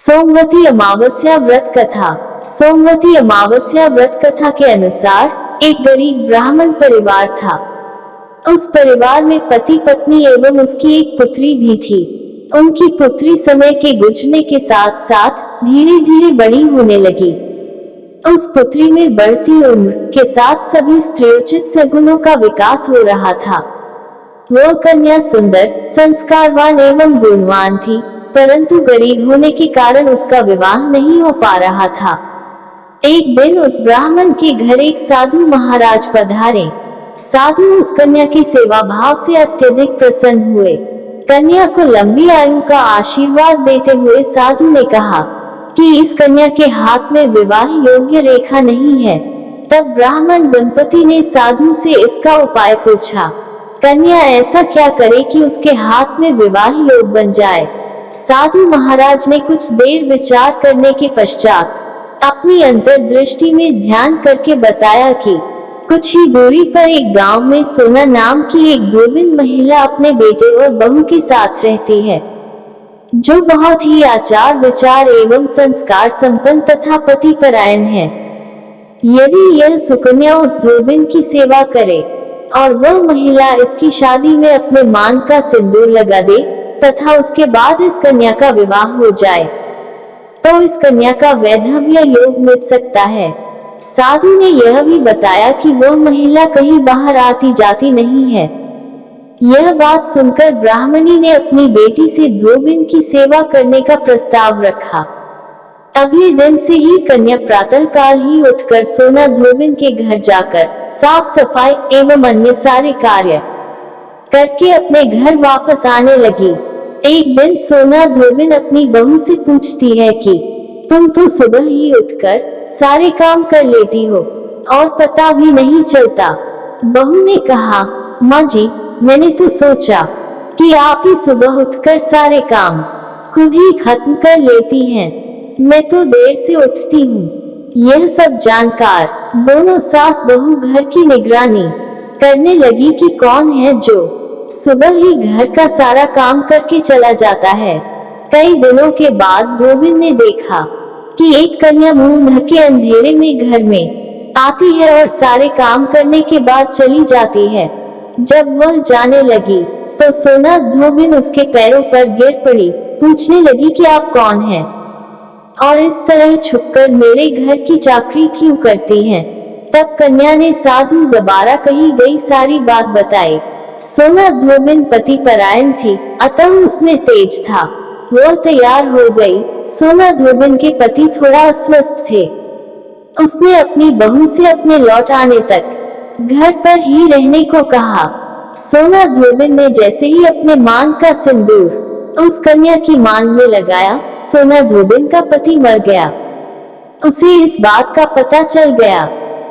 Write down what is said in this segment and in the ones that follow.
सोमवती अमावस्या व्रत कथा। सोमवती अमावस्या व्रत कथा के अनुसार एक गरीब ब्राह्मण परिवार था। उस परिवार में पति पत्नी एवं उसकी एक पुत्री भी थी। उनकी पुत्री समय के गुजरने के साथ साथ धीरे धीरे बड़ी होने लगी। उस पुत्री में बढ़ती उम्र के साथ सभी स्त्रीयोचित सद्गुणों का विकास हो रहा था। वह कन्या सुंदर, संस्कारवान एवं गुणवान थी, परंतु गरीब होने के कारण उसका विवाह नहीं हो पा रहा था। एक दिन उस ब्राह्मण के घर एक साधु महाराज पधारे। साधु उस कन्या की सेवा भाव से अत्यधिक प्रसन्न हुए। कन्या को लंबी आयु का आशीर्वाद देते हुए साधु ने कहा कि इस कन्या के हाथ में विवाह योग्य रेखा नहीं है। तब ब्राह्मण दंपति ने साधु से इसका उपाय पूछा। कन्या ऐसा क्या करे कि उसके हाथ में विवाह योग बन जाए। साधु महाराज ने कुछ देर विचार करने के पश्चात अपनी अंतर्दृष्टि में ध्यान करके बताया कि कुछ ही दूरी पर एक गांव में सोना नाम की एक धोबिन महिला अपने बेटे और बहू के साथ रहती है, जो बहुत ही आचार विचार एवं संस्कार संपन्न तथा पतिपरायण है। यदि यह सुकन्या उस धोबिन की सेवा करे और वह महिला इसकी शादी में अपने मान का सिंदूर लगा दे तथा उसके बाद इस कन्या का विवाह हो जाए, तो इस कन्या का वैधव्य योग मिट सकता है। साधु ने यह भी बताया कि वह महिला कहीं बाहर आती जाती नहीं है। यह बात सुनकर ब्राह्मणी ने अपनी बेटी से धोबिन की सेवा करने का प्रस्ताव रखा। अगले दिन से ही कन्या प्रातः काल ही उठकर सोना धोबिन के घर जाकर साफ सफाई एवं अन्य सारे कार्य करके अपने घर वापस आने लगी। एक दिन सोना धोबिन अपनी बहू से पूछती है कि तुम तो सुबह ही उठकर सारे काम कर लेती हो और पता भी नहीं चलता। बहू ने कहा, माँ जी, मैंने तो सोचा कि आप ही सुबह उठकर सारे काम खुद ही खत्म कर लेती हैं। मैं तो देर से उठती हूँ। यह सब जानकार दोनों सास बहू घर की निगरानी करने लगी कि कौन है जो सुबह ही घर का सारा काम करके चला जाता है। कई दिनों के बाद धोबिन ने देखा कि एक कन्या मुंह ढके अंधेरे में घर में आती है और सारे काम करने के बाद चली जाती है। जब वह जाने लगी तो सोना धोबिन उसके पैरों पर गिर पड़ी, पूछने लगी कि आप कौन हैं और इस तरह छुपकर मेरे घर की चाकरी क्यों करती हैं। तब कन्या ने साधु दोबारा कही गई सारी बात बताई। सोना धोबिन पति परायण थी, अतः उसमें तेज था। वह तैयार हो गई। सोना धोबिन के पति थोड़ा अस्वस्थ थे। उसने अपनी बहू से अपने लौट आने तक घर पर ही रहने को कहा। सोना धोबिन ने जैसे ही अपने मांग का सिंदूर उस कन्या की मांग में लगाया, सोना धोबिन का पति मर गया। उसे इस बात का पता चल गया।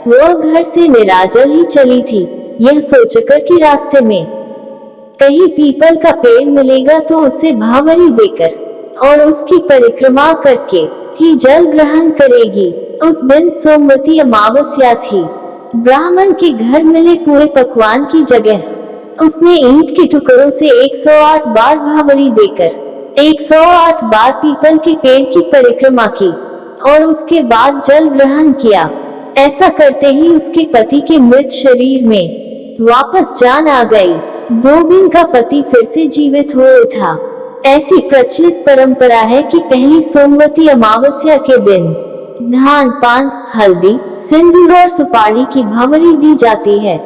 वह घर से निराजल ही चली थी, यह सोचकर कि रास्ते में कहीं पीपल का पेड़ मिलेगा तो उसे भावरी देकर और उसकी परिक्रमा करके ही जल ग्रहण करेगी। उस दिन सोमवती अमावस्या थी। ब्राह्मण के घर मिले पूरे पकवान की जगह उसने ईंट के टुकड़ों से 108 बार भावरी देकर 108 बार पीपल के पेड़ की परिक्रमा की और उसके बाद जल ग्रहण किया। ऐसा करते ही उसके पति के मृत शरीर में वापस जान आ गई। धोबिन का पति फिर से जीवित हो उठा। ऐसी प्रचलित परंपरा है कि पहली सोमवती अमावस्या के दिन धान, पान, हल्दी, सिंदूर और सुपारी की भावरी दी जाती है।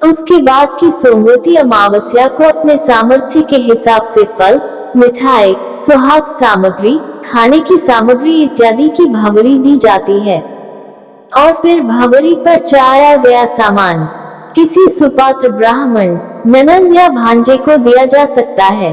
उसके बाद की सोमवती अमावस्या को अपने सामर्थ्य के हिसाब से फल, मिठाई, सुहाग सामग्री, खाने की सामग्री इत्यादि की भावरी दी जाती है और फिर भावरी पर चढ़ाया गया सामान किसी सुपात्र ब्राह्मण, ननंद या भांजे को दिया जा सकता है।